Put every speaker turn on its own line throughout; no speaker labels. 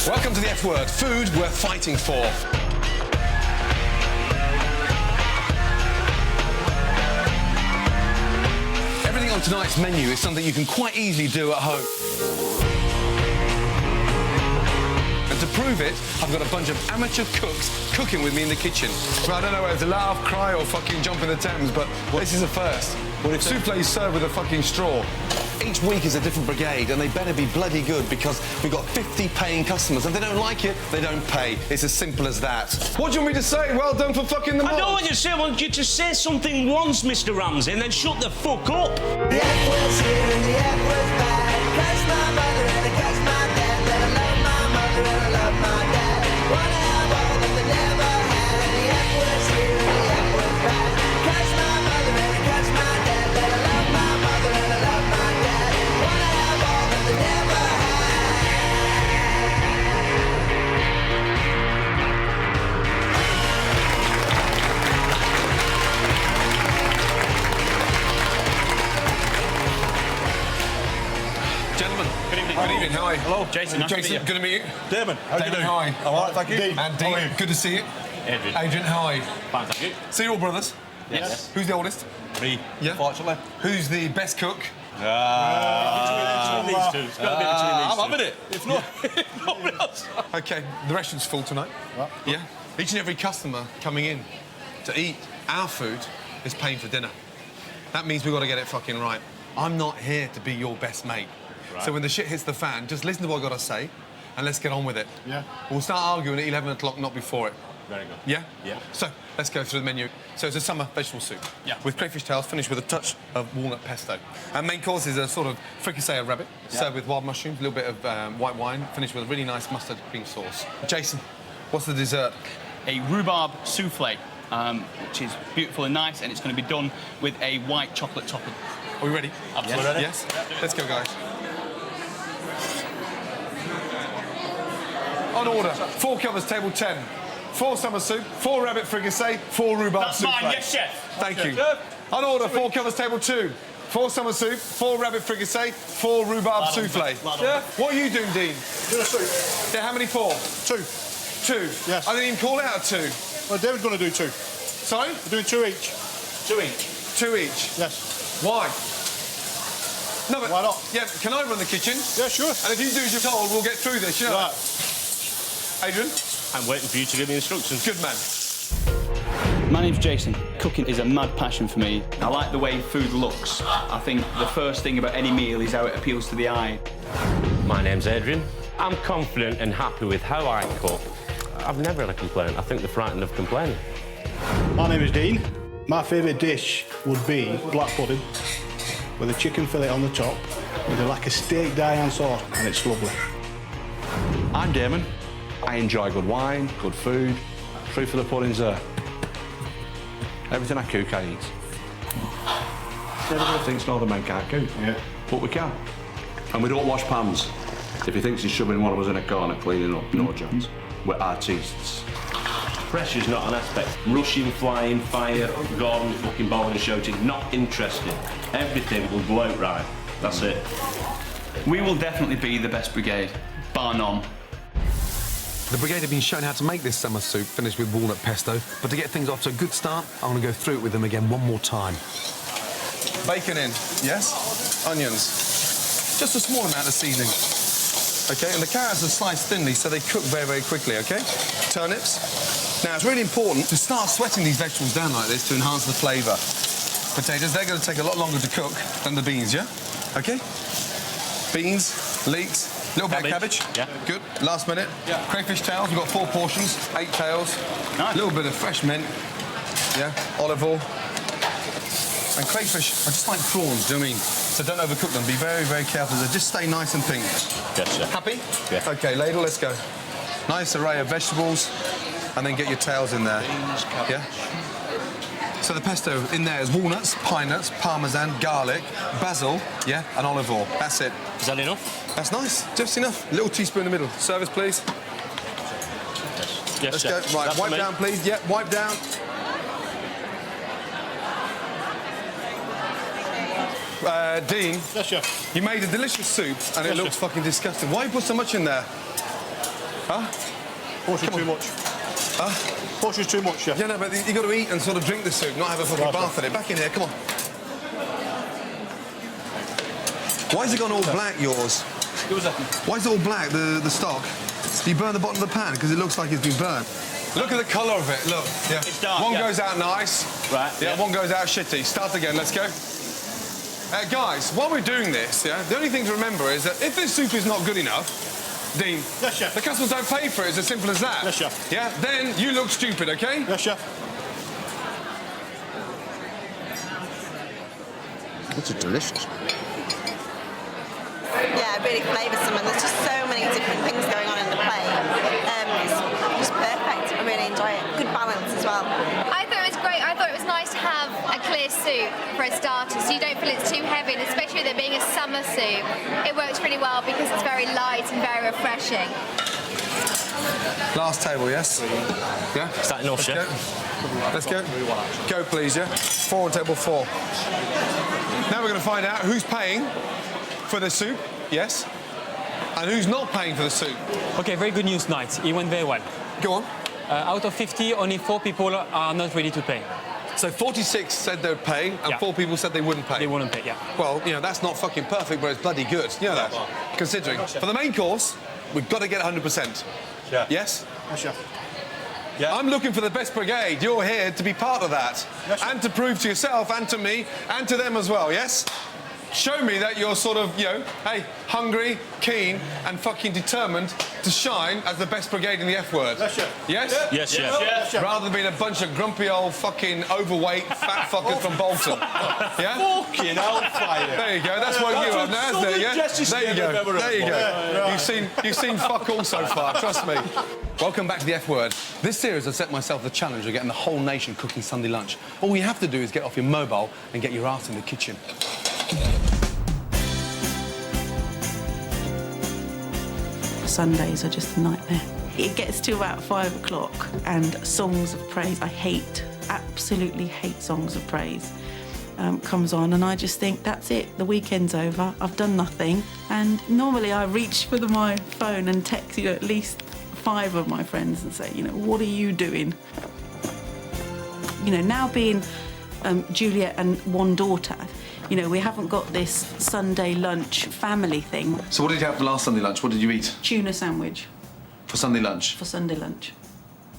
Welcome to the F word, food we're fighting for. Everything on tonight's menu is something you can quite easily do at home. And to prove it, I've got a bunch of amateur cooks cooking with me in the kitchen. Well, I don't know whether to laugh, cry or fucking jump in the Thames, but this is a first. What if souffle is served with a fucking straw? Each week is a different brigade, and they better be bloody good because we've got 50 paying customers. If they don't like it, they don't pay. It's as simple as that. What do you want me to say? Well done for fucking them up.
I don't want you to say. I want you to say something once, Mr. Ramsay, and then shut the fuck up.
The F was here and the F was bad. Curse my mother and I curse my dad. But I love my mother and I love my dad. Wanna have all that they never had. The F was here and the F was bad. Curse my mother and I curse my dad. But I love my mother and I love my dad. Wanna have all that they never had.
Gentlemen,
Good evening.
Good evening, how are you?
Hello, Jason. Nice to meet
Jason,
you.
good to meet you.
Damon, how you
Damon,
doing?
how are you?
All right, thank you.
And
How
Dean,
are you?
good to see you.
Adrian.
Adrian, how are you?
Fine, thank you.
So you're all brothers?
Yes.
Who's the oldest?
Me,
Yeah.
fortunately.
Who's the best cook?
Between these two. It's got to be between these two.
I'm having it. If not, no one else.
Okay, the restaurant's full tonight.
What?
Yeah. Each and every customer coming in to eat our food is paying for dinner. That means we've got to get it fucking right. I'm not here to be your best mate.
Right.
So when the shit hits the fan, just listen to what I've got to say and let's get on with it.
Yeah.
We'll start arguing at 11 o'clock, not before it.
Very good.
Yeah?
Yeah.
So, let's go through the menu. So it's a summer vegetable soup.
Yeah.
With crayfish tails, finished with a touch of walnut pesto. Our main course is a sort of fricassee of rabbit, served with wild mushrooms, a little bit of white wine, finished with a really nice mustard cream sauce. Jason, what's the dessert?
A rhubarb souffle, which is beautiful and nice, and it's going to be done with a white chocolate topping.
Are we ready?
Absolutely.
Ready?
Yes? Let's go, guys. On order, 4 covers, table 10. 4 summer soup, 4 rabbit fricassee, 4 rhubarb
That's
souffle.
mine, yes, chef.
Thank you.
Chef.
On order, 4 covers, table 2. 4 summer soup, 4 rabbit fricassee, 4 rhubarb souffle.
Yeah.
What are you doing, Dean?
Do a soup.
Yeah, how many 4?
2.
2?
Yes.
I didn't even call out 2.
Well, David's going to do 2.
Sorry?
We're doing 2 each.
2 each.
2 each.
Yes.
Why? No, but...
Why not?
Yeah, can I run the kitchen?
Yeah, sure.
And if you do as you're told, we'll get through this, you know?
Right.
Adrian?
I'm waiting for you to give me instructions.
Good man.
My name's Jason. Cooking is a mad passion for me. I like the way food looks. I think the first thing about any meal is how it appeals to the eye.
My name's Adrian. I'm confident and happy with how I cook. I've never had a complaint. I think they're frightened of complaining.
My name is Dean. My favourite dish would be black pudding with a chicken fillet on the top with like a steak Diane sauce, and it's lovely.
I'm Damon. I enjoy good wine, good food. Proof of the pudding's there. Everything I cook, I eat. Everybody thinks no, the men can't cook.
Yeah.
But we can. And we don't wash pans. If he thinks he's shoving one of us in a corner cleaning up, no chance. We're artists.
Pressure's not an aspect. Rushing, flying, fire, Gordon fucking bowling and shouting, not interested. Everything will go out right. That's it.
We will definitely be the best brigade, bar none.
The brigade have been shown how to make this summer soup, finished with walnut pesto, but to get things off to a good start, I'm going to go through it with them again one more time. Bacon in, yes? Onions. Just a small amount of seasoning. OK, and the carrots are sliced thinly, so they cook very, very quickly, OK? Turnips. Now, it's really important to start sweating these vegetables down like this to enhance the flavour. Potatoes, they're going to take a lot longer to cook than the beans, yeah? OK? Beans, leeks, little bit of cabbage.
Yeah.
Good. Last minute. Yeah. Crayfish tails. We've got 4 portions. 8 tails.
Nice.
A little bit of fresh mint. Yeah. Olive oil. And crayfish are just like prawns, do you know what I mean? So don't overcook them. Be very, very careful. They just stay nice and pink.
Gotcha.
Happy?
Yeah.
OK, ladle, let's go. Nice array of vegetables. And then get your tails in there.
Beans, cabbage.
Yeah? So the pesto in there is walnuts, pine nuts, parmesan, garlic, basil, yeah, and olive oil. That's it.
Is that enough?
That's nice. Just enough. Little teaspoon in the middle. Service, please.
Yes,
Let's
chef.
go. Right,
That's
wipe
for me.
down, please. Yep, wipe down. Dean,
Yes, chef.
you made a delicious soup and it
Yes,
looks
chef.
fucking disgusting. Why you put so much in there?
Portion's too much.
Huh?
Portion's too much, chef.
Yeah, no, but you got to eat and sort of drink the soup, not have a fucking bath in it. Back in here, come on. Why has it gone all black, yours? Why is it all black, the stock? You burn the bottom of the pan because it looks like it's been burnt. Look at the colour of it, look. Yeah.
It's dark,
One
yeah.
goes out nice.
Right,
Yeah,
yeah.
one goes out shitty. Start again, let's go. Guys, while we're doing this, yeah, the only thing to remember is that if this soup is not good enough, Dean,
Yes, chef.
the customers don't pay for it, it's as simple as that.
Yes, chef.
Yeah, then you look stupid, okay?
Yes, chef.
This is delicious.
Yeah, really flavoursome, and there's just so many different things going on in the plate. It's just perfect. I really enjoy it. Good balance as well.
I thought it was great. I thought it was nice to have a clear soup for a starter, so you don't feel it's too heavy, and especially with it being a summer soup, it works really well because it's very light and very refreshing.
Last table, yes? Yeah?
Starting off, chef.
Let's go. Go, please, yeah? 4 on table 4. Now we're going to find out who's paying for the soup, yes? And who's not paying for the soup.
Okay, very good news tonight. It went very well.
Go on.
Out of 50, only 4 people are not ready to pay.
So 46 said they'd pay, and
Yeah.
4 people said they wouldn't pay.
They wouldn't pay, yeah.
Well, you know, that's not fucking perfect, but it's bloody good. You know that? Considering. For the main course, we've got to get 100%.
Yeah.
Yes?
Yes, chef.
Yeah.
I'm looking for the best brigade. You're here to be part of that.
Yes, sir.
And to prove to yourself and to me and to them as well, yes? Show me that you're sort of, you know, hey, hungry, keen, and fucking determined to shine as the best brigade in the F word.
Yes, chef.
Yes?
Yes, chef.
Yes, chef.
Rather than being a bunch of grumpy old fucking overweight fat fuckers from Bolton. Yeah?
Fucking hellfire.
There you go. That's what you are now, isn't it? Yeah. There you go. There you go. You've seen fuck all so far. Trust me. Welcome back to the F word. This series, I set myself the challenge of getting the whole nation cooking Sunday lunch. All you have to do is get off your mobile and get your ass in the kitchen.
Sundays are just a nightmare. It gets to about 5 o'clock and songs of praise, absolutely hate songs of praise, comes on, and I just think, that's it, the weekend's over, I've done nothing. And normally I reach for my phone and text, at least 5 of my friends and say, what are you doing? Now being Juliet and one daughter, we haven't got this Sunday lunch family thing.
So what did you have for last Sunday lunch? What did you eat?
Tuna sandwich.
For Sunday lunch?
For Sunday lunch.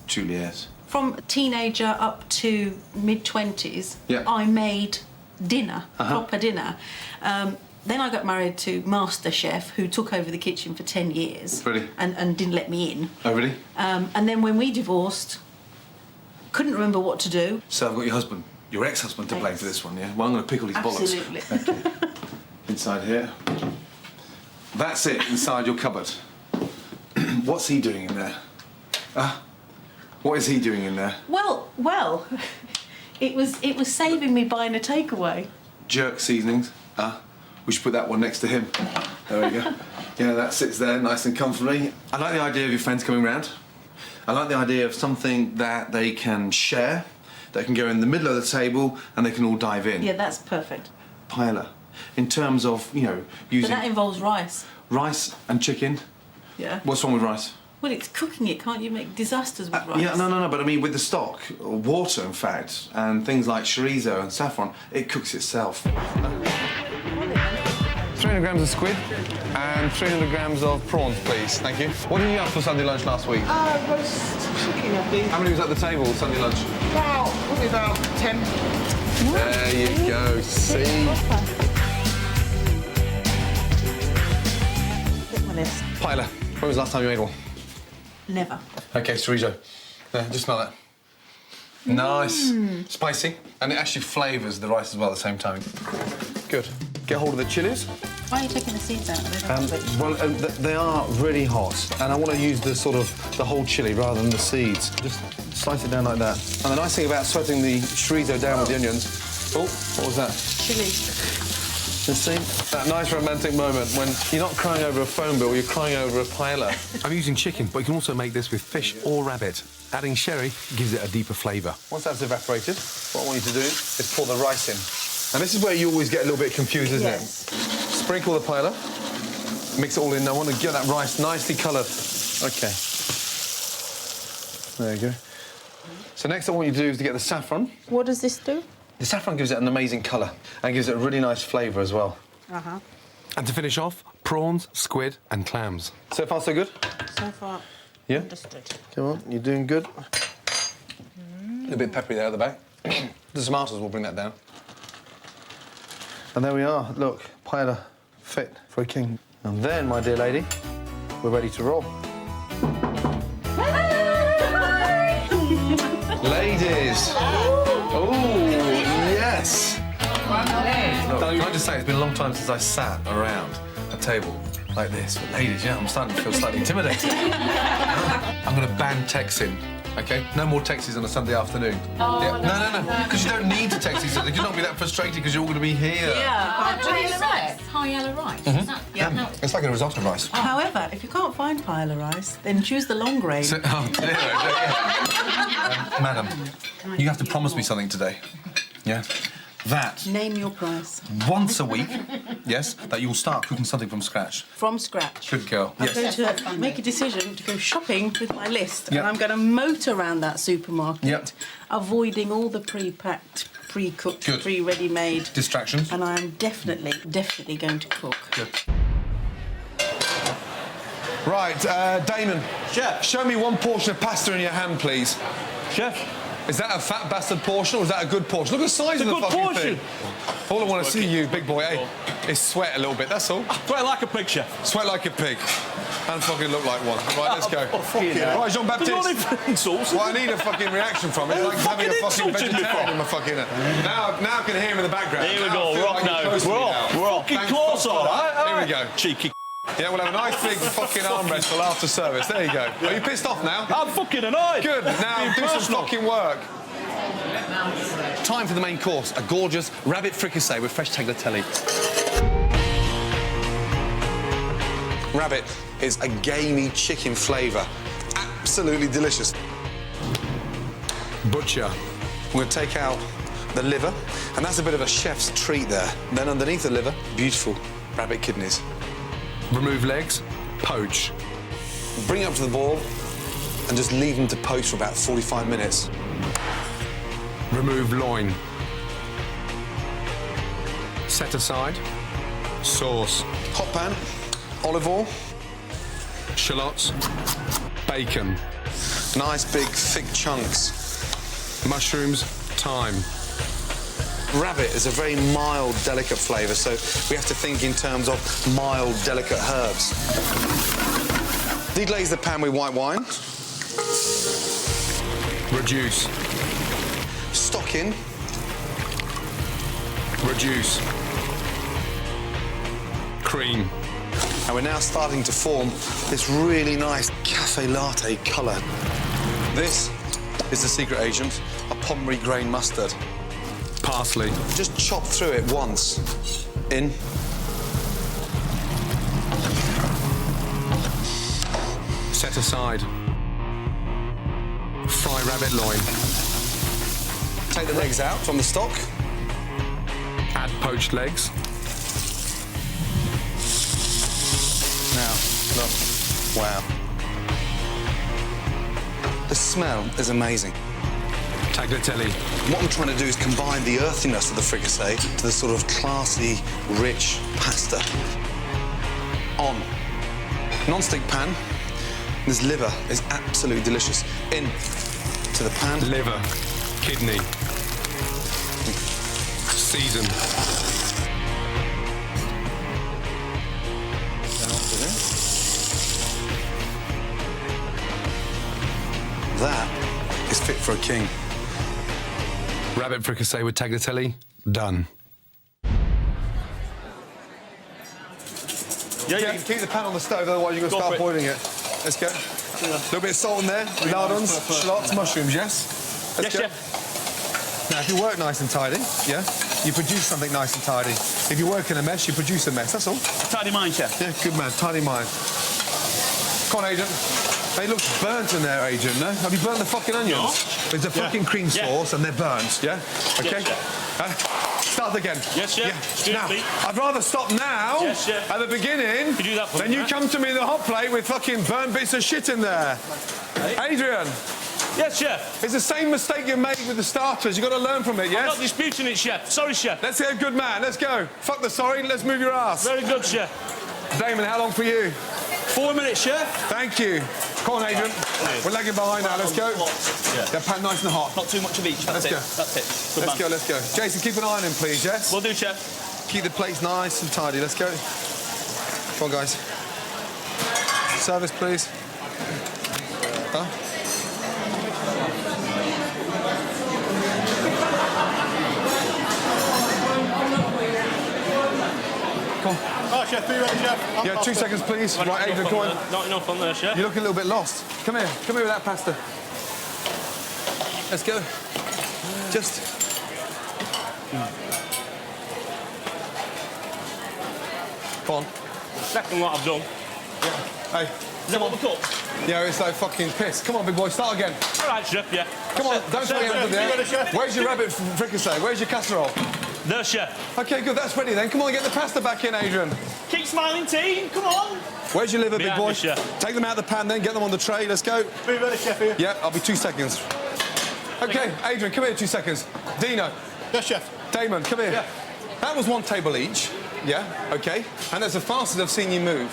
Juliet.
From teenager up to mid-20s,
Yeah.
I made dinner, proper dinner. Then I got married to Master Chef, who took over the kitchen for 10 years.
Really?
And didn't let me in.
Oh, really?
And then when we divorced, couldn't remember what to do.
So I've got your husband, your ex-husband, to blame for this one, yeah? Well, I'm going to pickle these bollocks.
Absolutely.
Okay. Inside here. That's it, inside your cupboard. What's he doing in there? What is he doing in there?
Well, it was saving me buying a takeaway.
Jerk seasonings. We should put that one next to him. There we go. Yeah, that sits there nice and comfortably. I like the idea of your friends coming round. I like the idea of something that they can share, that can go in the middle of the table and they can all dive in.
Yeah, that's perfect.
Paella. In terms of,
But
using
that involves rice.
rice and chicken.
Yeah.
What's wrong with rice?
Well, it's cooking it. Can't you make disasters with rice?
Yeah, no, but I mean with the stock, or water in fact, and things like chorizo and saffron, it cooks itself. 300 grams of squid and 300 grams of prawns, please. Thank you. What did you have for Sunday lunch last week?
Roast chicken, I think.
How many was at the table Sunday lunch?
Probably about 10.
There you go, see? Paella. When was the last time you made one?
Never.
Okay, chorizo. Yeah, just smell that. Nice. Spicy. And it actually flavours the rice as well at the same time. Good. Get hold of the chilies.
Why are you taking the seeds out?
They are really hot, and I want to use the whole chili rather than the seeds. Just slice it down like that. And the nice thing about sweating the chorizo down with the onions... Oh, what was that?
Chili.
You see? That nice romantic moment when you're not crying over a phone bill, you're crying over a paella. I'm using chicken, but you can also make this with fish or rabbit. Adding sherry gives it a deeper flavour. Once that's evaporated, what I want you to do is pour the rice in. And this is where you always get a little bit confused, isn't it? Sprinkle the paella, mix it all in. I want to get that rice nicely coloured. OK. There you go. So next I want you to do is to get the saffron.
What does this do?
The saffron gives it an amazing colour and gives it a really nice flavour as well.
Uh-huh.
And to finish off, prawns, squid and clams. So far, so good?
So far,
Yeah?
understood.
Come on, you're doing good. A little bit peppery there at the back. The tomatoes will bring that down. And there we are. Look, paella fit for a king. And then, my dear lady, we're ready to roll. Ladies! Oh, yes! Look, can I just say, it's been a long time since I sat around a table like this with ladies, yeah? I'm starting to feel slightly intimidated. I'm going to ban texting, OK? No more texts on a Sunday afternoon.
Oh,
yeah. No, because you don't need to text each other. You're not going to be that frustrated because you're all going to be here.
Paella rice. Paella rice. Is that,
Yeah, it's like a risotto rice.
However, if you can't find paella rice, then choose the long grain.
So, madam, you have to promise me something today. Yeah? That
Name your price.
once a week, yes, that you'll start cooking something from scratch.
From scratch.
Good girl.
I'm
Yes.
going to make a decision to go shopping with my list,
Yep.
and I'm going to motor around that supermarket,
Yep.
avoiding all the pre-packed, pre-cooked,
Good.
pre-ready-made
Distractions.
And I'm definitely going to cook.
Good. Right, Damon.
Chef.
Show me one portion of pasta in your hand, please.
Chef.
Is that a fat bastard portion or is that a good portion? Look at the size
It's
of
a
the
good
fucking
portion.
thing. All I want to see you, big boy, is sweat a little bit, that's all.
Sweat like a pig, chef.
Sweat like a pig. And fucking look like one. Right, let's go.
Fucking hell.
Right, Jean-Baptiste.
There's not even insults.
Well, I need a fucking reaction from it. It's like having a fucking
Insulted me
vegetarian
for.
in my fucking... Now I can hear him in the background.
Here we
Now I
go,
feel
rock
like you're
now.
close to
We're
me
off,
now.
we're off.
Thanks,
Close
fuck
on,
that.
all right?
Here we go.
Cheeky.
Yeah, we'll have a nice big fucking arm wrestle after service. There you go. Are you pissed off now?
I'm fucking annoyed.
Good. Now
Being
do some
personal.
fucking work. Time for the main course. A gorgeous rabbit fricassee with fresh tagliatelle. Rabbit is a gamey chicken flavour. Absolutely delicious. Butcher. We're going to take out the liver, and that's a bit of a chef's treat there. Then underneath the liver, beautiful rabbit kidneys. Remove legs, poach. Bring it up to the boil and just leave them to poach for about 45 minutes. Remove loin. Set aside. Sauce. Hot pan, olive oil, shallots, bacon. Nice big thick chunks. Mushrooms, thyme. Rabbit is a very mild, delicate flavour, so we have to think in terms of mild, delicate herbs. Deglaze the pan with white wine. Reduce. Stock in. Reduce. Cream. And we're now starting to form this really nice cafe latte colour. This is the secret agent, a Pommery grain mustard. Parsley. Just chop through it once. In. Set aside. Fry rabbit loin. Take the legs out from the stock. Add poached legs. Now, look. Wow. The smell is amazing. Tagliatelle. What I'm trying to do is combine the earthiness of the fricassee to the sort of classy, rich pasta. On. Non-stick pan. This liver is absolutely delicious. In to the pan. Liver, kidney. Season. That is fit for a king. Rabbit fricassee with tagliatelle, done. Yeah, you can keep the pan on the stove, otherwise you're going to start boiling it. Let's go. A little bit of salt in there, lardons, shallots, mushrooms, yes? Let's go. Chef. Now, if you work nice and tidy, yeah, you produce something nice and tidy. If you work in a mess, you produce a mess, that's all.
Tidy mind, chef.
Yeah, good man, tidy mind. Come on, Agent. They look burnt in there, Agent, no? Have you burnt the fucking onions? No. There's a fucking cream sauce and they're burnt, yeah? Okay?
Yes,
start again.
Yes, chef.
Yeah. Now, I'd rather stop now,
yes, chef.
at the beginning,
you do that
then you come to me in the hot plate with fucking burnt bits of shit in there. Hey. Adrian,
Yes, chef.
It's the same mistake you made with the starters. You've got to learn from it, yes?
I'm not disputing it, chef. Sorry, chef.
Let's get a good man. Let's go. Fuck the sorry. Let's move your ass.
Very good, chef.
Damon, how long for you?
4 minutes, chef.
Thank you. Come on, Adrian. We're lagging behind now. Let's go. They're pan nice and hot.
Not too much of each. That's it.
Go.
That's it. Good
Let's
man.
go, let's go. Jason, keep an eye on him, please, yes?
Will do, chef.
Keep the plates nice and tidy. Let's go. Come on, guys. Service, please. Huh? Come on.
Oh, chef, be ready, chef.
Yeah, 2 seconds, please. Right, Adrian, come on.
Not enough on there, chef.
You look a little bit lost. Come here. Come here with that pasta. Let's go. Just... Come on.
Second what I've done.
Hey.
Is that what we cook?
Yeah, it's like fucking piss. Come on, big boy, start again.
All right, chef, yeah.
Come on, don't throw your hands up there. Where's your rabbit fricassee? Where's your casserole?
There, chef.
OK, good, that's ready then. Come on, get the pasta back in, Adrian.
Keep smiling, team. Come on.
Where's your liver, big
Behind
boy?
me, chef.
Take them out of the pan then, get them on the tray. Let's go.
Be ready, chef, here.
Yeah, I'll be 2 seconds. OK, Adrian, come here 2 seconds. Dino.
Yes, chef.
Damon, come here.
Yeah.
That was 1 table each. Yeah, OK. And that's the fastest I've seen you move,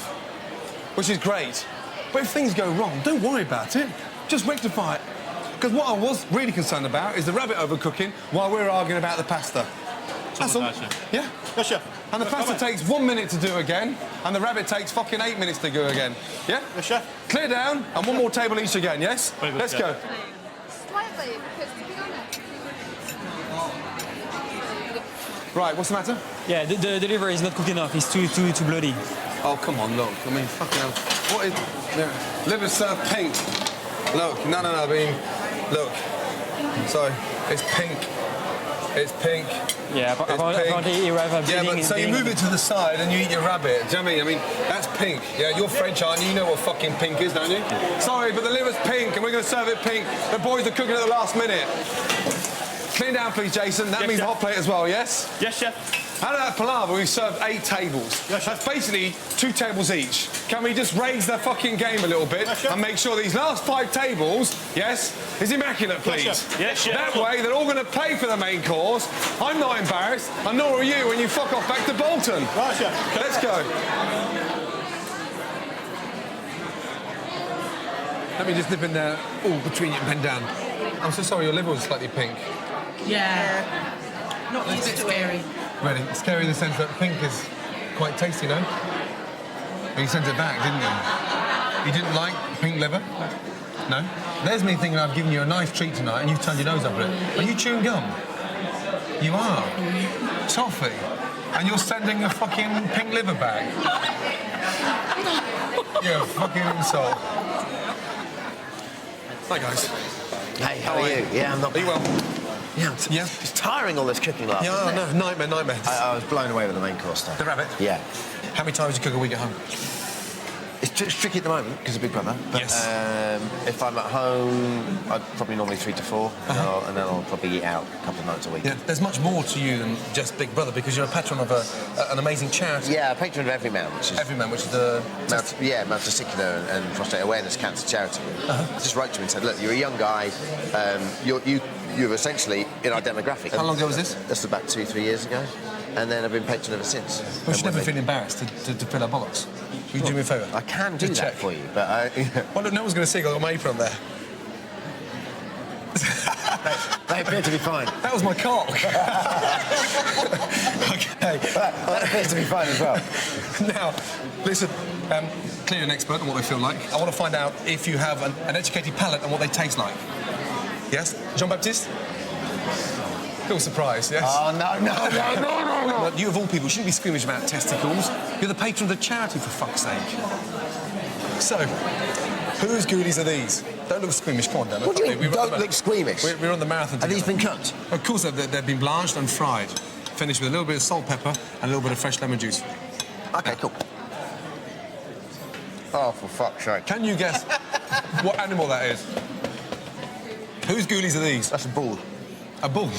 which is great. But if things go wrong, don't worry about it. Just rectify it. Because what I was really concerned about is the rabbit overcooking while we're arguing about the pasta. That's all. Yeah?
Yes, chef.
And the pasta takes 1 minute to do again, and the rabbit takes fucking 8 minutes to do again. Yeah?
Yes, chef.
Clear down, and 1 more table each again, yes?
Very good,
Let's
chef.
go.
Slightly, because to be honest...
Right, what's the matter?
Yeah, the liver is not cooked enough. It's too bloody.
Oh, come on, look. I mean, fucking hell. What is... Yeah. Liver served pink. Look, no, I mean, look. Sorry, it's pink. It's pink.
Yeah, apparently you have a
Yeah,
bleeding...
but so you move it to the side and you eat your rabbit. Do you know what I mean? I mean, that's pink. Yeah, you're French, aren't you? You know what fucking pink is, don't you? Sorry, but the liver's pink and we're going to serve it pink. The boys are cooking at the last minute. Clean down, please, Jason. That means
chef.
hot plate as well, yes?
Yes, chef.
Out of that palaver, we've served 8 tables.
Yes,
That's basically 2 tables each. Can we just raise the fucking game a little bit and make sure these last 5 tables, yes, is immaculate, please?
Yes, chef.
Yes, chef.
That way, they're all going to pay for the main course. I'm not embarrassed, and nor are you when you fuck off back to Bolton.
Right, chef.
Let's go. Let me just nip in there. Oh, between you and pen down. I'm so sorry, your liver was slightly pink.
Yeah. Not used to it.
Ready? It's scary in the sense that pink is quite tasty, no? But you sent it back, didn't you? You didn't like pink liver? No? There's me thinking I've given you a nice treat tonight and you've turned your nose up at it. Are you chewing gum? You are? Toffee? And you're sending a fucking pink liver back? You're a fucking insult. Hi, guys.
Hey, how are you? Yeah, I'm not...
Are you well?
Yeah, it's tiring all this cooking last
Yeah, no, nightmare.
I was blown away with the main course stuff.
The rabbit?
Yeah.
How many times do you cook a week at home?
It's tricky at the moment because of Big Brother. But,
Yes.
If I'm at home, I'd probably normally 3 to 4, and then I'll probably eat out a couple of nights a week.
Yeah, there's much more to you than just Big Brother because you're a patron of an amazing charity.
Yeah, a patron of Everyman, which is...
Everyman, which is the...
Mount Testicular and Prostate Awareness Cancer Charity. I just wrote to him and said, look, you're a young guy, you're essentially in our demographic.
How long ago was this?
This was about 2-3 years ago. And then I've been patron ever since.
We should never feel embarrassed to fill our bollocks. Will you do me a favour?
I can do
Just
that
check.
for you, but I...
Well, look, no one's going to see. I've got my apron there.
They appear to be fine.
That was my cock. OK.
That appears to be fine as well.
Now, listen, clearly an expert on what they feel like. I want to find out if you have an educated palate on what they taste like. Yes? Jean-Baptiste? Little surprise, yes?
Oh, no.
But you, of all people, shouldn't be squeamish about testicles. You're the patron of the charity, for fuck's sake. So, whose goodies are these? Don't look squeamish, come on, Dan.
What do you mean, don't look squeamish?
We're on the marathon
Have
together.
these been cooked?
Of course, they've been blanched and fried. Finished with a little bit of salt, pepper, and a little bit of fresh lemon juice.
OK, cool. Oh, for fuck's sake.
Can you guess what animal that is? Whose ghoulies are these?
That's a bull.
A bull?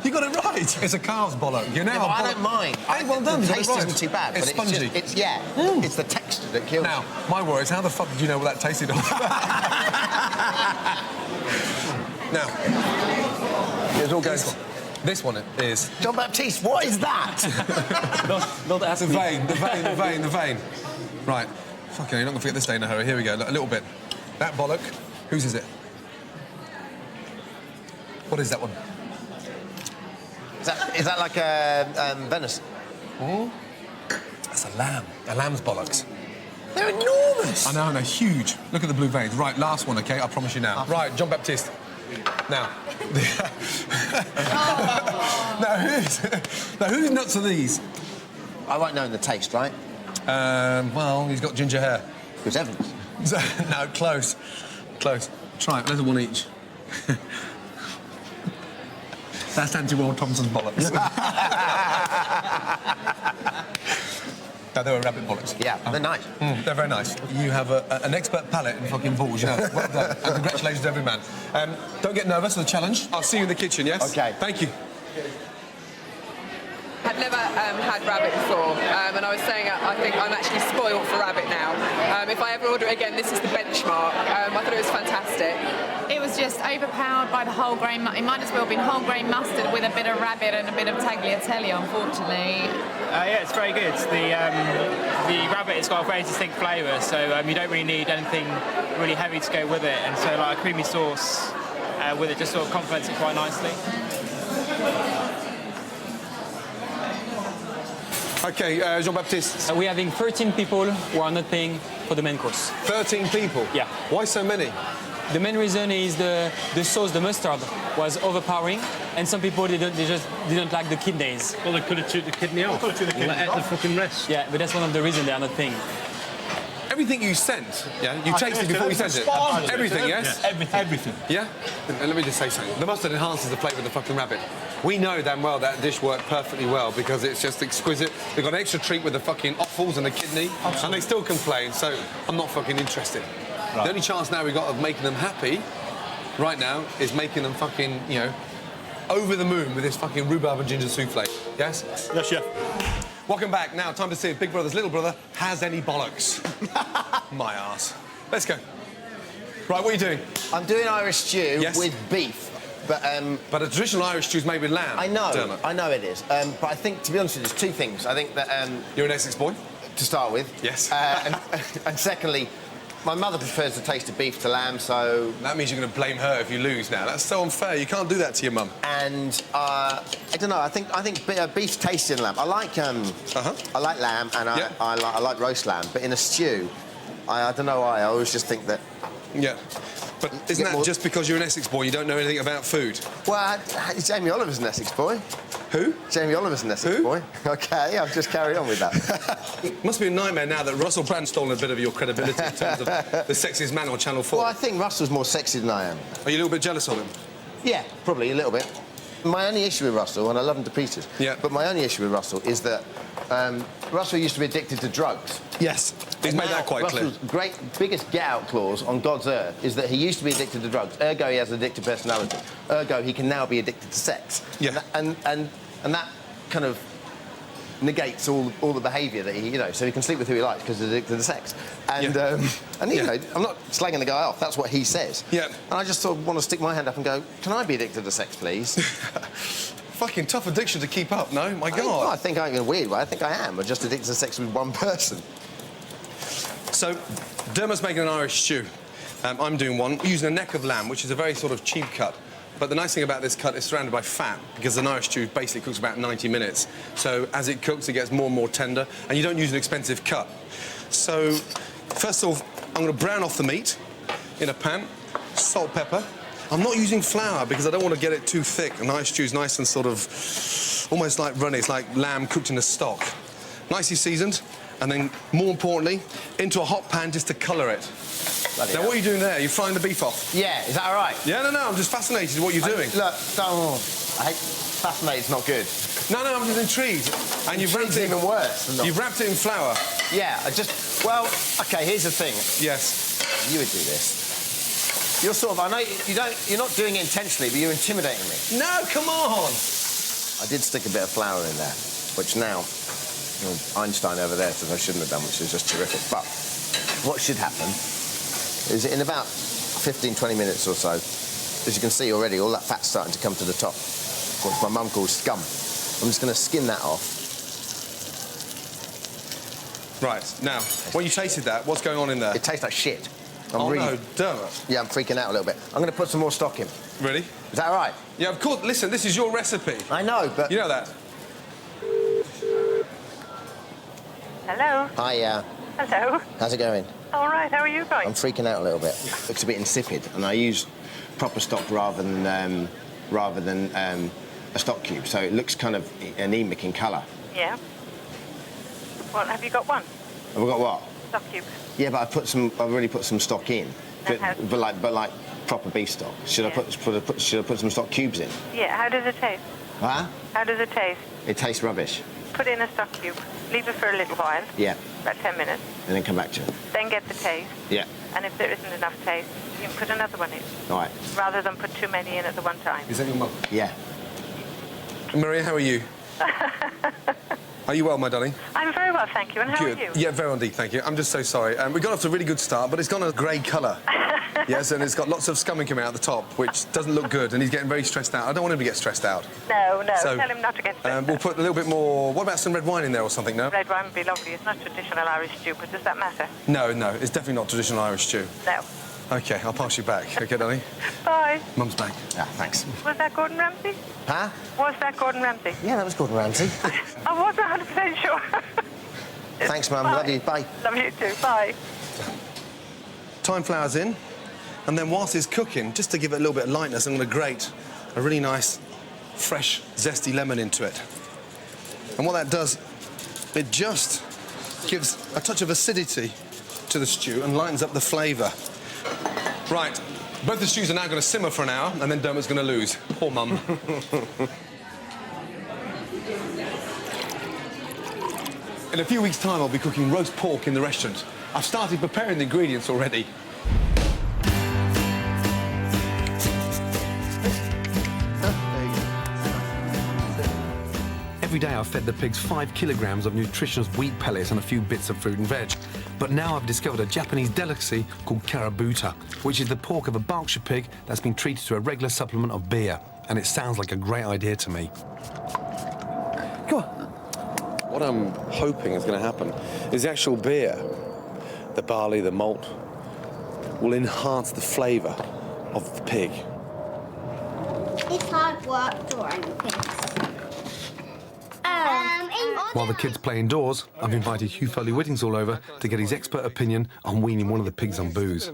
You got it right. It's a calf's bollock. You're now.
I don't mind.
Hey, well done.
The
you got it
taste
right.
isn't too bad.
It's
but
spongy.
It's the texture. that kills.
Now, my worry is how the fuck did you know what that tasted of? Now,
it's all going.
This one is...
John Baptiste, what is that?
Not ask the vein, the vein. Right. Fucking, you're not going to forget this day in a hurry. Here we go, a little bit. That bollock, whose is it? What is that one?
Is that like venison?
Oh, that's a lamb. A lamb's bollocks.
They're enormous.
I know, they're huge. Look at the blue veins. Right, last one, OK? I promise you now. Right, John Baptiste. Now. Now, whose nuts are these?
I won't know in the taste, right?
Well, he's got ginger hair.
Chris Evans.
No, close. Close. Try it. There's one each. That's Anti-World Thompson's bollocks. No, they were rabbit bollocks.
Yeah, they're nice.
They're very nice. You have an expert palate in fucking balls, you know. Well done. And congratulations to every man. Don't get nervous for the challenge. I'll see you in the kitchen, yes?
OK.
Thank you.
I've never had rabbit before, and I was saying I think I'm actually spoiled for rabbit now. If I ever order it again, this is the benchmark. I thought it was fantastic.
It was just overpowered by the whole grain. It might as well have been whole grain mustard with a bit of rabbit and a bit of tagliatelle, unfortunately.
Yeah, it's very good. The rabbit has got a very distinct flavour, so you don't really need anything really heavy to go with it, and so like a creamy sauce with it just sort of complements it quite nicely.
OK, Jean-Baptiste.
We're having 13 people who are not paying for the main course.
13 people?
Yeah.
Why so many?
The main reason is the sauce, the mustard, was overpowering, and some people they just didn't like the kidneys.
Well, they could have took the kidney off. Let the fucking rest.
Yeah, but that's one of the reasons they are not paying.
Everything you sent, yeah? You tasted before you sent it? Everything, yes?
Everything.
Yeah? And let me just say something. The mustard enhances the flavour of the fucking rabbit. We know damn well that dish worked perfectly well because it's just exquisite. They've got an extra treat with the fucking offals and the kidney, and they still complain, so I'm not fucking interested. Right. The only chance now we've got of making them happy right now is making them fucking, you know, over the moon with this fucking rhubarb and ginger souffle. Yes?
Yes, chef.
Welcome back. Now, time to see if Big Brother's little brother has any bollocks. My arse. Let's go. Right, what are you doing?
I'm doing Irish stew with beef. But
a traditional Irish stew is made with lamb.
I know.
Dermot.
I know it is. But I think, to be honest with you, there's two things. I think that...
You're an Essex boy?
To start with.
Yes.
And secondly, my mother prefers the taste of beef to lamb, so...
That means you're going to blame her if you lose now. That's so unfair. You can't do that to your mum.
And I don't know. I think beef's tastier than lamb. I like I like lamb and I like roast lamb, but in a stew, I don't know why. I always just think that.
Yeah. But isn't that just because you're an Essex boy, you don't know anything about food?
Well, Jamie Oliver's an Essex boy.
Who?
Jamie Oliver's an Essex boy. OK, I'll just carry on with that.
Must be a nightmare now that Russell Brand's stolen a bit of your credibility in terms of the sexiest man on Channel 4.
Well, I think Russell's more sexy than I am.
Are you a little bit jealous of him?
Yeah, probably a little bit. My only issue with Russell, and I love him to pieces, but my only issue with Russell is that Russell used to be addicted to drugs.
Yes, he's made that quite clear.
Russell's biggest get-out clause on God's earth is that he used to be addicted to drugs. Ergo, he has an addictive personality. Ergo, he can now be addicted to sex.
Yeah.
And that kind of negates all the behaviour that he, you know, so he can sleep with who he likes because he's addicted to sex. And, you know, I'm not slagging the guy off, that's what he says.
Yeah.
And I just sort of want to stick my hand up and go, can I be addicted to sex, please?
Fucking tough addiction to keep up, no? My God.
I think I'm in a weird way. I think I am. I'm just addicted to sex with one person.
So, Dermot's making an Irish stew. I'm doing one using a neck of lamb, which is a very sort of cheap cut. But the nice thing about this cut is surrounded by fat, because an Irish stew basically cooks about 90 minutes. So as it cooks, it gets more and more tender, and you don't use an expensive cut. So, first of all, I'm going to brown off the meat in a pan, salt, pepper. I'm not using flour because I don't want to get it too thick. An Irish stew is nice and sort of almost like runny. It's like lamb cooked in a stock. Nicely seasoned, and then, more importantly, into a hot pan just to colour it. Now, what are you doing there? You're frying the beef off?
Yeah, is that all right?
Yeah, no, I'm just fascinated with what you're doing.
Look, fascinated's not good.
No, I'm just intrigued. And you've wrapped it
even worse.
You've wrapped it in flour.
Yeah, well, OK, here's the thing.
Yes.
You would do this. You're sort of, I know you're not doing it intentionally, but you're intimidating me.
No, come on.
I did stick a bit of flour in there, which now, Einstein over there says I shouldn't have done, which is just terrific. But what should happen is in about 15, 20 minutes or so, as you can see already, all that fat's starting to come to the top. What my mum calls scum. I'm just going to skim that off.
Right, now, when you tasted that, what's going on in there?
It tastes like shit.
No, damn it.
Yeah, I'm freaking out a little bit. I'm going to put some more stock in.
Really?
Is that all right?
Yeah, of course. Listen, this is your recipe.
I know, but...
You know that.
Hello.
Hi,
Hello.
how's it going?
All right, how are you going?
I'm freaking out a little bit. Looks a bit insipid, and I use proper stock rather than a stock cube, so it looks kind of anemic in colour.
Yeah. Well, have you got one?
Have I got what?
Stock cube.
Yeah, but I've already put some stock in, but like proper beef stock. Should I put some stock cubes in?
Yeah. How does it taste?
Huh?
How does it taste?
It tastes rubbish.
Put in a stock cube. Leave it for a little while.
Yeah.
About 10 minutes.
And then come back to it.
Then get the taste.
Yeah.
And if there isn't enough taste, you can put another one in.
All right.
Rather than put too many in at the one time.
Is that your mum?
Yeah.
Maria, how are you? Are you well, my darling?
I'm very well, thank you. And how
Good.
are you?
Yeah, very well indeed, thank you. I'm just so sorry. We got off to a really good start, but it's gone a grey colour. Yes, and it's got lots of scumming coming out the top, which doesn't look good, and he's getting very stressed out. I don't want him to get stressed out.
No,
So,
tell him not to get stressed
We'll put a little bit more... What about some red wine in there or something, no?
Red wine would be lovely. It's not traditional Irish stew, but does that matter?
No, it's definitely not traditional Irish stew.
No.
OK, I'll pass you back. OK, darling?
Bye.
Mum's back.
Yeah, thanks.
Was that Gordon Ramsay?
Huh?
Was that Gordon Ramsay?
Yeah, that was Gordon Ramsay.
I wasn't 100% sure.
Thanks, Mum.
Bye.
Love you. Bye.
Love you too. Bye.
Thyme flour's in, and then whilst it's cooking, just to give it a little bit of lightness, I'm going to grate a really nice, fresh, zesty lemon into it. And what that does, it just gives a touch of acidity to the stew and lightens up the flavour. Right, both the stews are now going to simmer for an hour, and then Dermot's going to lose. Poor Mum. In a few weeks' time, I'll be cooking roast pork in the restaurant. I've started preparing the ingredients already. Every day I've fed the pigs 5 kilograms of nutritious wheat pellets and a few bits of fruit and veg. But now I've discovered a Japanese delicacy called karabuta, which is the pork of a Berkshire pig that's been treated to a regular supplement of beer. And it sounds like a great idea to me. Come on. What I'm hoping is going to happen is the actual beer, the barley, the malt, will enhance the flavour of the pig.
It's hard work drawing pigs.
While the kids play indoors, I've invited Hugh Foley-Whitting's all over to get his expert opinion on weaning one of the pigs on booze.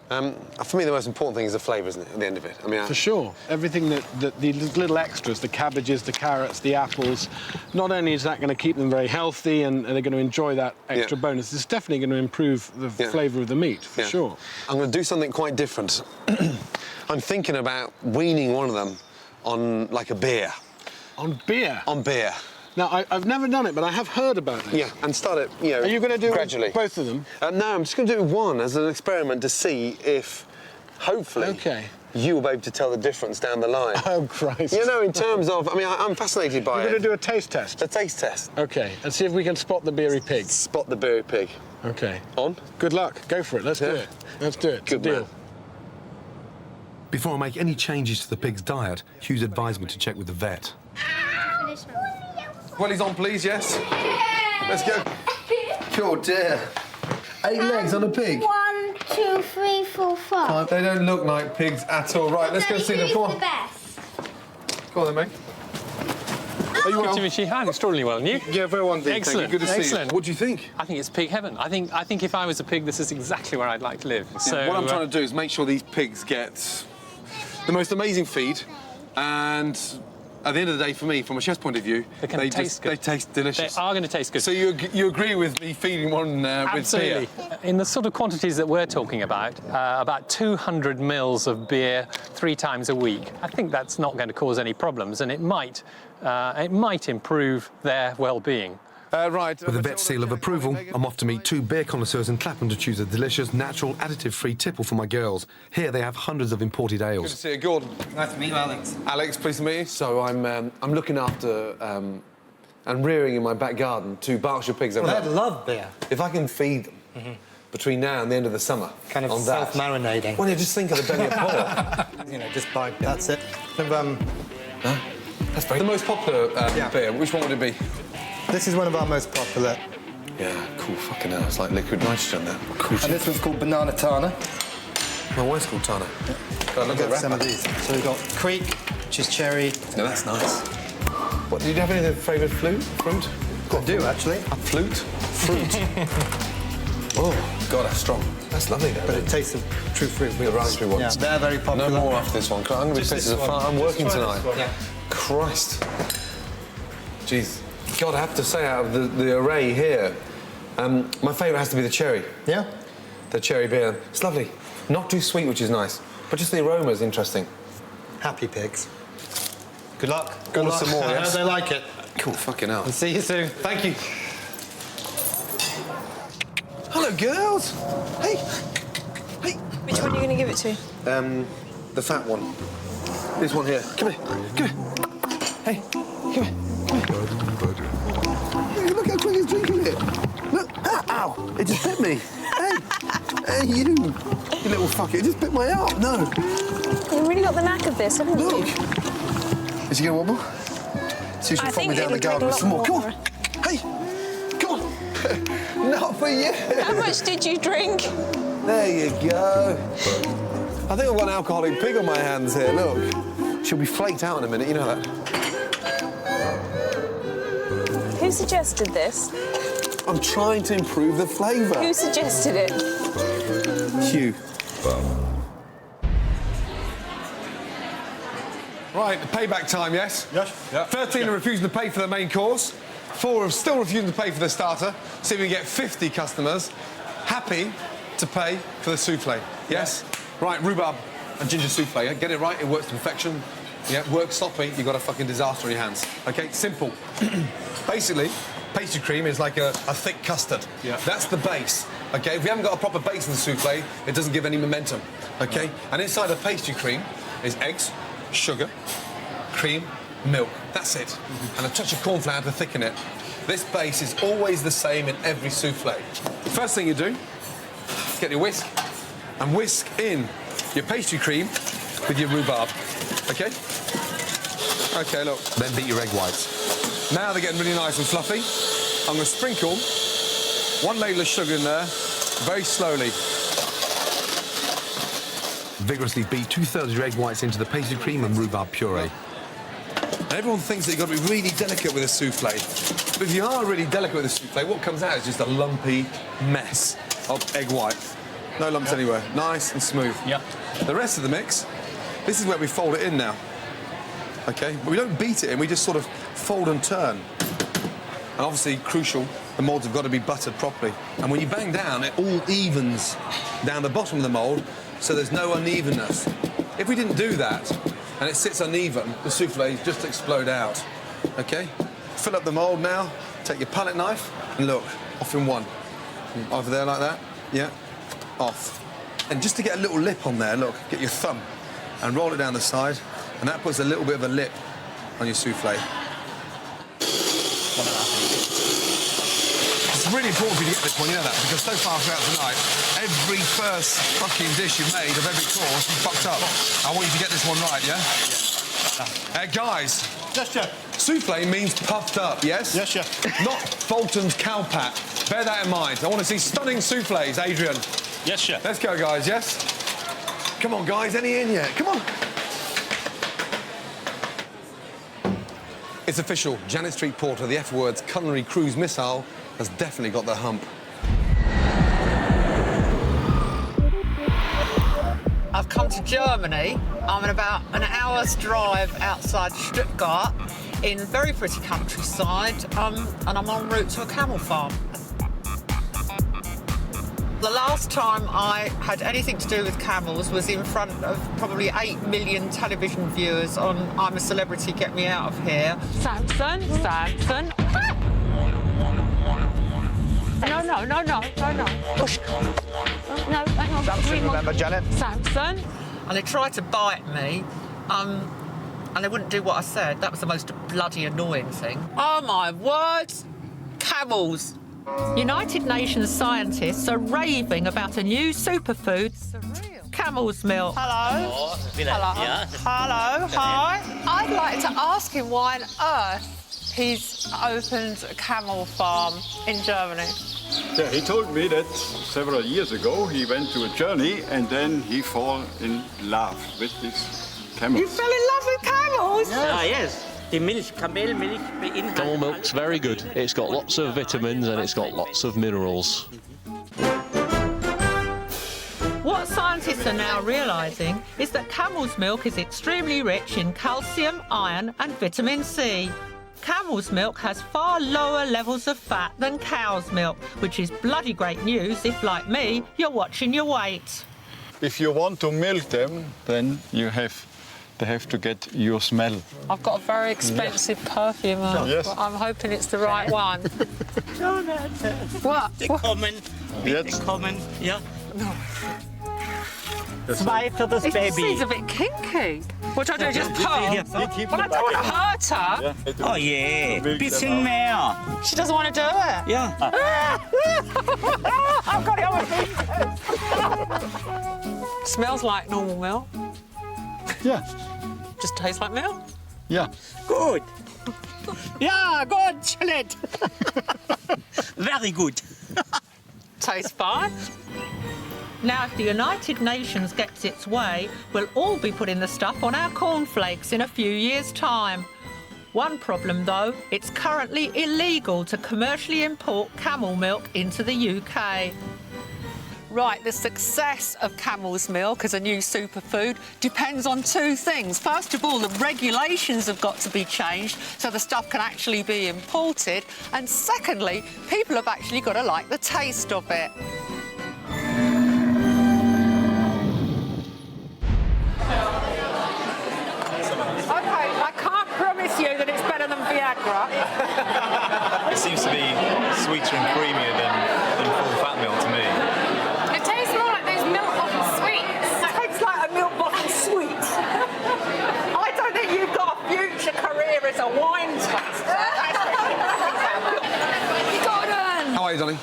For me, the most important thing is the flavour, isn't it, at the end of it? I mean,
For sure. Everything that the little extras, the cabbages, the carrots, the apples, not only is that going to keep them very healthy and they're going to enjoy that extra bonus, it's definitely going to improve the flavour of the meat, for sure.
I'm going to do something quite different. I'm thinking about weaning one of them on, like, a beer.
On beer?
On beer.
Now, I've never done it, but I have heard about it.
Yeah, and start it, you know,
Are you going to do
gradually.
both of them?
No, I'm just going to do one as an experiment to see if, hopefully, you will be able to tell the difference down the line.
Oh, Christ.
You know, in terms of, I mean, I'm fascinated by it.
You're going to do a taste test?
A taste test.
OK, and see if we can spot the beery pig.
Spot the beery pig.
OK.
On?
Good luck. Go for it. Let's do it. Let's do it.
Good
deal.
man. Before I make any changes to the pig's diet, Hugh's advised me to check with the vet. Well, he's on, please, yes? Let's go. Oh, dear. 8 legs on a pig?
1, 2, 3, 4, 5.
They don't look like pigs at all. Right, let's go see them. Come on.
The best.
Go on then, mate.
Are you well? Jimmy Han, extraordinarily well, and you?
Yeah, very well indeed.
Excellent.
Thank you. Good to see you.
Excellent.
What do you think?
I think it's pig heaven. I think if I was a pig, this is exactly where I'd like to live. So
What I'm trying to do is make sure these pigs get the most amazing feed, and at the end of the day, for me, from a chef's point of view,
they taste good.
They taste delicious.
They are going to taste good.
So you agree with me feeding one with beer?
In the sort of quantities that we're talking about 200 mils of beer 3 times a week. I think that's not going to cause any problems, and it might improve their well-being.
Right. With the vet's seal of approval, I'm off to meet 2 beer connoisseurs in Clapham to choose a delicious, natural, additive-free tipple for my girls. Here they have hundreds of imported ales. Good to see you, Gordon.
Nice to meet you, Alex.
Alex, pleased to meet you. So I'm looking after and rearing in my back garden 2 Berkshire pigs over there.
They love beer.
If I can feed them between now and the end of the summer.
Kind of
on that.
self-marinating.
Well, yeah, just think of the belly of pork.
You know, just by... That's it.
That's very... The most popular beer, which one would it be?
This is one of our most popular.
Yeah, cool, fucking hell. It's like liquid nitrogen there. Cool.
And this one's called Banana Tana.
My wife's called Tana.
Look at some of these. So we've got Creek, which is cherry.
No, that's nice. What, do you have any favourite fruit?
I do, actually.
A flute? Fruit. Oh, God, that's strong. That's lovely, though.
But it tastes of true fruit.
The raspberry ones.
Yeah, they're very popular.
No more after this one. I'm going to be pissed as a fart. I'm working tonight.
Yeah.
Christ. Jeez. God, I have to say, out of the array here, my favourite has to be the cherry.
Yeah?
The cherry beer. It's lovely. Not too sweet, which is nice. But just the aroma is interesting.
Happy pigs. Good luck.
Good luck. Some more, yes?
They like it.
Cool, fucking hell.
And see you soon.
Thank you. Hello, girls. Hey. Hey.
Which one are you going to give it to?
The fat one. This one here. Come here. Come here. Hey. Come here. Hey, look how quick he's drinking it. Look. Ow. It just bit me. Hey. Hey, you little fucker. It just bit my arm. No.
You've really got the knack of this, haven't you?
Is he going to wobble? So you should follow me down the garden with some more. Come on. Hey. Come on. Not for you.
How much did you drink?
There you go. I think I've got an alcoholic pig on my hands here, look. She'll be flaked out in a minute, you know that.
Who suggested this?
I'm trying to improve the flavour.
Who suggested it?
Hugh. Right, payback time, yes?
Yes.
Yep. 13 are refusing to pay for the main course. 4 are still refusing to pay for the starter. See if we can get 50 customers happy to pay for the souffle. Yes? Right, rhubarb and ginger souffle. Yeah? Get it right, it works to perfection. Yeah, work sloppy, you've got a fucking disaster on your hands. OK, simple. Basically, pastry cream is like a thick custard. Yeah. That's the base. OK, if we haven't got a proper base in the souffle, it doesn't give any momentum. OK? And inside the pastry cream is eggs, sugar, cream, milk. That's it. And a touch of corn flour to thicken it. This base is always the same in every souffle. First thing you do, get your whisk and whisk in your pastry cream with your rhubarb. OK? OK, look. Then beat your egg whites. Now they're getting really nice and fluffy. I'm going to sprinkle 1 ladle of sugar in there, very slowly. Vigorously beat 2/3 of your egg whites into the pastry cream and rhubarb puree. And everyone thinks that you've got to be really delicate with a souffle. But if you are really delicate with a souffle, what comes out is just a lumpy mess of egg white. No lumps anywhere. Nice and smooth. Yeah. The rest of the mix, this is where we fold it in now. OK? But we don't beat it in, we just sort of fold and turn. And obviously, crucial, the moulds have got to be buttered properly. And when you bang down, it all evens down the bottom of the mould, so there's no unevenness. If we didn't do that, and it sits uneven, the souffle just explode out. OK? Fill up the mould now, take your palette knife, and look, off in one. Over there like that, yeah, off. And just to get a little lip on there, look, get your thumb and roll it down the side, and that puts a little bit of a lip on your souffle. It's really important for you to get this one, you know that, because so far throughout tonight, every first fucking dish you've made of every course, you fucked up. I want you to get this one right, yeah? Guys.
Yes, chef.
Souffle means puffed up, yes?
Yes, chef.
Not Bolton's cowpat. Bear that in mind. I want to see stunning souffles, Adrian.
Yes, chef.
Let's go, guys, yes? Come on, guys, any in yet? Come on. It's official. Janet Street Porter, the F-Words culinary cruise missile, has definitely got the hump.
I've come to Germany. I'm in about an hour's drive outside Stuttgart in very pretty countryside, and I'm en route to a camel farm. The last time I had anything to do with camels was in front of probably 8 million television viewers on I'm a Celebrity, Get Me Out of Here.
Samson. No. Push. No, hang on.
Samson, remember, Janet?
Samson.
And they tried to bite me, and they wouldn't do what I said. That was the most bloody annoying thing. Oh, my word. Camels. United Nations scientists are raving about a new superfood, camel's milk.
Hello.
Hello.
Hello. Hi. I'd like to ask him why on earth he's opened a camel farm in Germany.
Yeah, he told me that several years ago he went to a journey and then he fell in love with these camels.
You fell in love with camels?
Yes.
The milk, camel milk,
Camel milk's very good. It's got lots of vitamins and it's got lots of minerals.
What scientists are now realising is that camel's milk is extremely rich in calcium, iron and vitamin C. Camel's milk has far lower levels of fat than cow's milk, which is bloody great news if, like me, you're watching your weight.
If you want to milk them, then they have to get your smell.
I've got a very expensive perfume on.
Yes.
But I'm hoping it's the right one. What?
The common.
Yes.
The common, yeah.
No.
Smile for this baby.
It seems a bit kinky. What do I do? Just
Yeah,
pull?
yeah.
But I don't want to hurt her.
Oh, yeah. Bisschen mehr.
She doesn't want to do it.
Yeah.
I've got it on my feet. Smells like normal milk.
Yeah.
Just tastes like milk.
Yeah.
Good. Yeah, good, Charlotte. Very good.
Tastes fine.
Now, if the United Nations gets its way, we'll all be putting the stuff on our cornflakes in a few years' time. One problem, though, it's currently illegal to commercially import camel milk into the UK.
Right, the success of camel's milk as a new superfood depends on two things. First of all, the regulations have got to be changed so the stuff can actually be imported. And secondly, people have actually got to like the taste of it. OK, I can't promise you that it's better than Viagra.
It seems to be sweeter and creamier than full-fat milk to me.
It tastes more like those milk bottle sweets.
It tastes like a milk bottle sweet. I don't think you've got a future career as a wine taster. Gordon!
How are you, darling?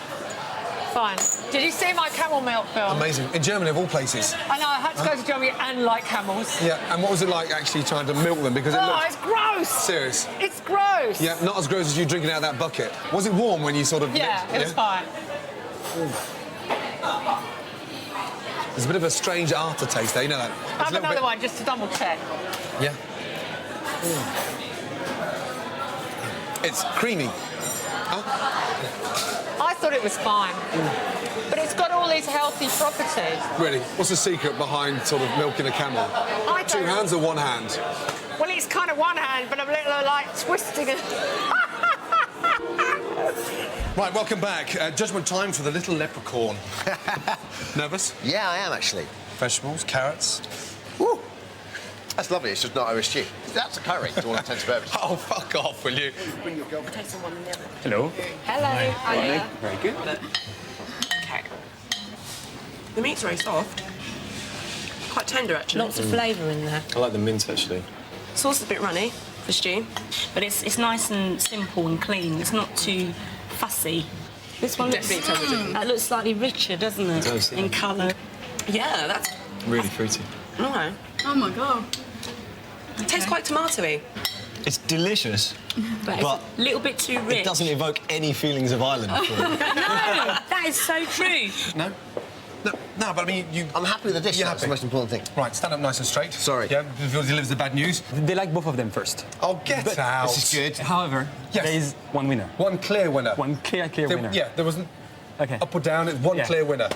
Fine. Did you see my camel milk film?
Amazing. In Germany, of all places.
I know, I had to go to Germany and like camels.
Yeah, and what was it like actually trying to milk them? Because it looked...
it's gross!
Serious?
It's gross!
Yeah, not as gross as you drinking out of that bucket. Was it warm when you sort of...
Yeah, it was fine.
There's a bit of a strange aftertaste there, you know that?
Have another one, just to double check.
Yeah. It's creamy.
I thought it was fine. But it's got all these healthy properties.
Really? What's the secret behind sort of milking a camel? Two hands or one hand?
Well, it's kind of one hand, but I'm a little like twisting it.
Right, welcome back. Judgment time for the little leprechaun. Nervous?
Yeah, I am actually.
Vegetables, carrots.
Woo! That's lovely. It's just not OSG. That's a curry, to all intents and purposes.
Oh, fuck off, will you?
Bring your girl.
Take someone in there.
Hello.
Hello.
Hi. Very good.
Okay. The meat's very soft. Quite tender, actually.
Lots of flavour in there.
I like the mint, actually.
Sauce is a bit runny for stew.
But it's nice and simple and clean. It's not too fussy. This one looks, that looks slightly richer, doesn't it?
It does, yeah.
In colour.
Yeah, that's...
Really fruity.
Okay.
Oh, my God.
It tastes quite tomatoey.
It's delicious,
but it's a little bit too rich.
it doesn't evoke any feelings of Ireland at all.
No, that is so true.
No? No, but I mean, you...
I'm happy with the dish.
You're
That's
happy?
the most important thing.
Right, stand up nice and straight.
Sorry.
Yeah, before he delivers the bad news.
They like both of them first.
Oh, get out.
This is good.
However,
Yes.
there is one winner.
One clear winner.
One clear winner.
Yeah, there wasn't
Okay.
up or down. It's one clear winner.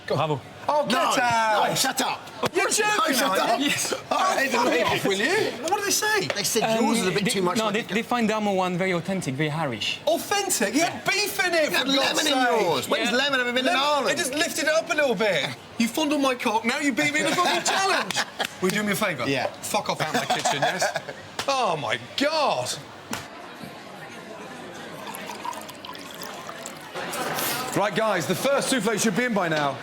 Bravo.
Oh, get out!
No, shut up!
You're joking,
shut
aren't
up!
you?
Yes.
All right, fuck off, will you? What do they say?
They said yours is a bit too much.
No,
like
they find the Armour one very authentic, very Irish.
Authentic? You had beef in it,
You had
for God's
lemon in
sake.
yours. When's lemon ever been in Ireland?
It just lifted it up a little bit. You fondled my cock, now you beat me in a fucking challenge. Will you do me a favour?
Yeah.
Fuck off out of my kitchen, yes? Oh, my God. Right, guys, the first souffle should be in by now.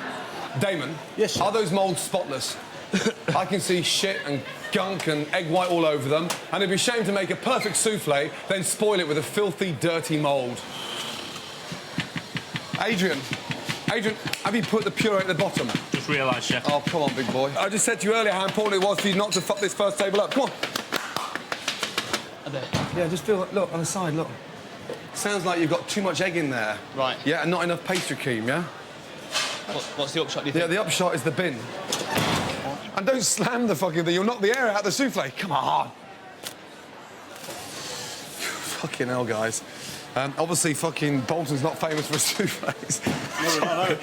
Damon.
Yes, sir.
Are those moulds spotless? I can see shit and gunk and egg white all over them, and it'd be a shame to make a perfect souffle, then spoil it with a filthy, dirty mould. Adrian, have you put the puree at the bottom?
Just realised, Chef.
Oh, come on, big boy. I just said to you earlier how important it was for you not to fuck this first table up. Come on.
There.
Yeah, just feel, look, on the side, look. Sounds like you've got too much egg in there.
Right.
Yeah, and not enough pastry cream, yeah?
What's the upshot, do you think?
Yeah, the upshot is the bin. And don't slam the fucking thing, you'll knock the air out of the souffle. Come on. Fucking hell, guys. Obviously, fucking Bolton's not famous for souffles. No.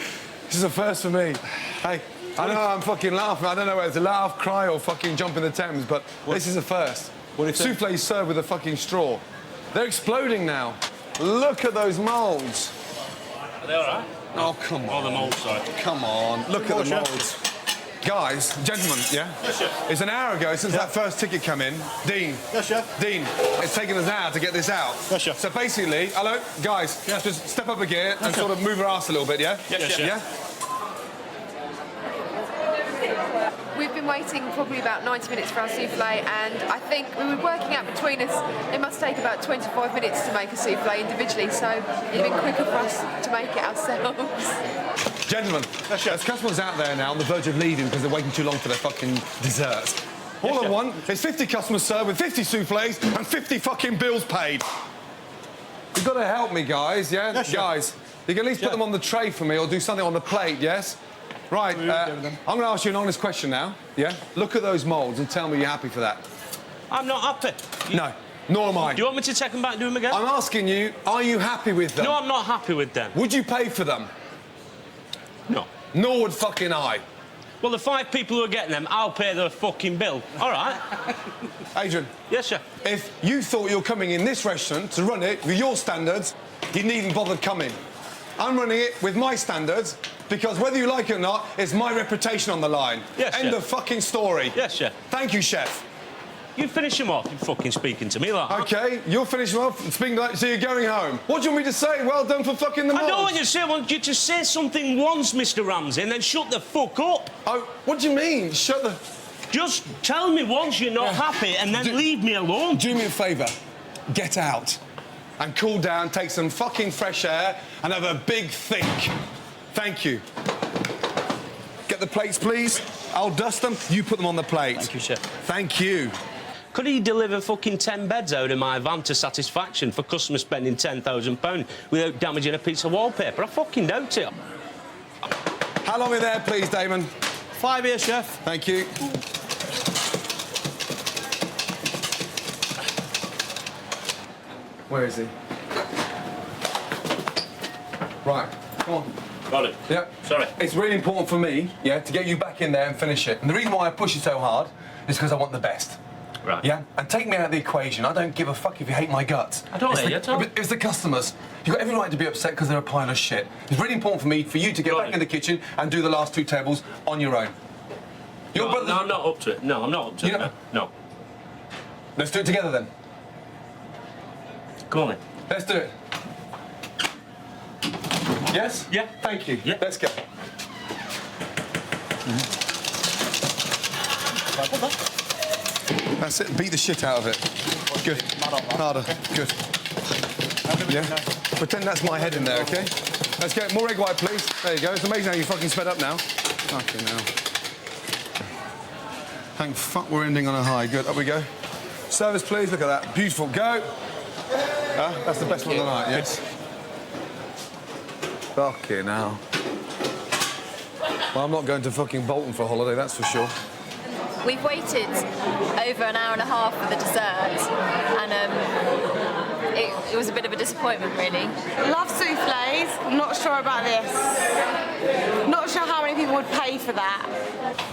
This is a first for me. Hey, I know I'm fucking laughing. I don't know whether to laugh, cry, or fucking jump in the Thames, but this is a first. Souffles served with a fucking straw. They're exploding now. Look at those moulds.
Are they all right?
Oh, come on.
Oh, the moulds, sorry.
Come on. Look at the moulds. Guys, gentlemen, yeah?
Yes, Chef.
It's an hour ago since that first ticket came in. Dean.
Yes, Chef.
Dean, it's taken us an hour to get this out.
Yes, Chef.
So basically, hello, guys, just step up a gear and sort of move our ass a little bit, yeah?
Yes, Chef.
Yeah?
We've been waiting probably about 90 minutes for our souffle, and I think we were working out between us, it must take about 25 minutes to make a souffle individually, so it'd been quicker for us to make it ourselves.
Gentlemen, there's customers out there now on the verge of leaving because they're waiting too long for their fucking desserts. All I want is 50 customers served with 50 souffles and 50 fucking bills paid. You've got to help me, guys, yeah?
Yes,
guys, you can at least put them on the tray for me or do something on the plate, yes? Right, I'm going to ask you an honest question now, yeah? Look at those moulds and tell me you're happy for that.
I'm not happy.
No, nor am I.
Do you want me to take them back and do them again?
I'm asking you, are you happy with them?
No, I'm not happy with them.
Would you pay for them?
No.
Nor would fucking I.
Well, the 5 people who are getting them, I'll pay the fucking bill. All right.
Adrian.
Yes, sir.
If you thought you were coming in this restaurant to run it with your standards, you needn't even bother coming. I'm running it with my standards because whether you like it or not, it's my reputation on the line.
Yes,
End
chef.
of fucking story.
Yes, sir.
Thank you, chef.
You finish them off, you're fucking speaking to me like that.
OK, you'll finish them off and speaking like, so you're going home. What do you want me to say? Well done for fucking the moulds.
I don't want you to say, I want you to say something once, Mr. Ramsay, and then shut the fuck up.
Oh, what do you mean? Shut the...
Just tell me once you're not happy and then leave me alone.
Do me a favour. Get out and cool down, take some fucking fresh air and have a big think. Thank you. Get the plates, please. I'll dust them. You put them on the plate.
Thank you, chef.
Thank you.
Could he deliver fucking 10 beds out of my van to satisfaction for customers spending £10,000 without damaging a piece of wallpaper? I fucking doubt it.
How long are there, please, Damon?
5 years, chef.
Thank you. Where is he? Right, come on.
Got it.
Yeah.
Sorry.
It's really important for me, yeah, to get you back in there and finish it. And the reason why I push you so hard is because I want the best.
Right.
Yeah? And take me out of the equation. I don't give a fuck if you hate my guts.
I don't hate you at all.
It's the customers. You've got every right to be upset because they're a pile of shit. It's really important for me for you to get back in the kitchen and do the last 2 tables on your own.
No, I'm not up to it. No, I'm not up to it. No.
Let's do it together then.
Come on then.
Let's do it. Yes?
Yeah.
Thank you.
Yeah.
Let's go. That's it. Beat the shit out of it. Good. Harder. Good. Yeah. Pretend that's my head in there, OK? Let's go. More egg white, please. There you go. It's amazing how you fucking sped up now. Fucking hell. Thank fuck we're ending on a high. Good. Up we go. Service, please. Look at that. Beautiful. Go. That's the best one of the night, yes? Fucking hell. Well, I'm not going to fucking Bolton for a holiday, that's for sure.
We've waited over an hour and a half for the dessert, and it was a bit of a disappointment, really.
Love souffles. Not sure about this. Not sure how many people would pay for that.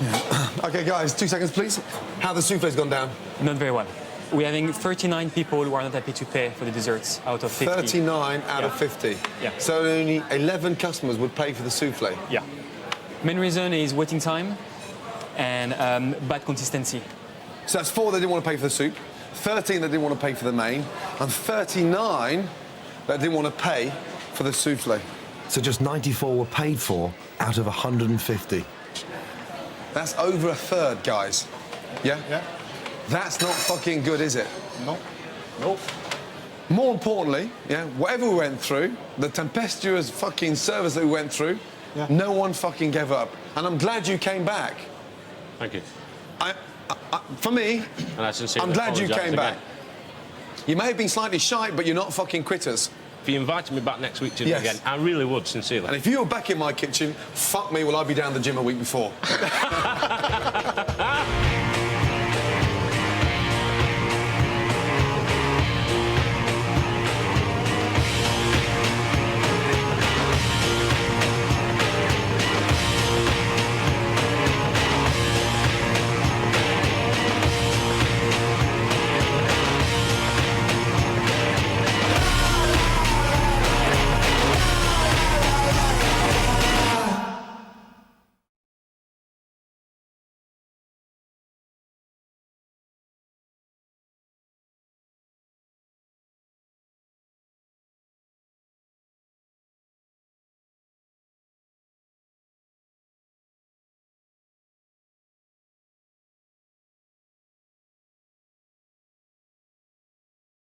Yeah. OK, guys, 2 seconds, please. How the souffle's gone down?
Not very well. We're having 39 people who are not happy to pay for the desserts out of 50.
39 out of 50?
Yeah.
So only 11 customers would pay for the souffle?
Yeah. Main reason is waiting time and bad consistency.
So that's 4 that didn't want to pay for the soup, 13 that didn't want to pay for the main, and 39 that didn't want to pay for the souffle.
So just 94 were paid for out of 150?
That's over a third, guys. Yeah?
Yeah.
That's not fucking good, is it?
No. Nope.
More importantly, yeah, whatever we went through, the tempestuous fucking service that we went through, no one fucking gave up. And I'm glad you came back.
Thank you.
For me,
and
I'm glad you came back. You may have been slightly shy, but you're not fucking quitters.
If you invited me back next week to do it again, I really would, sincerely.
And if you were back in my kitchen, fuck me, will I be down the gym a week before?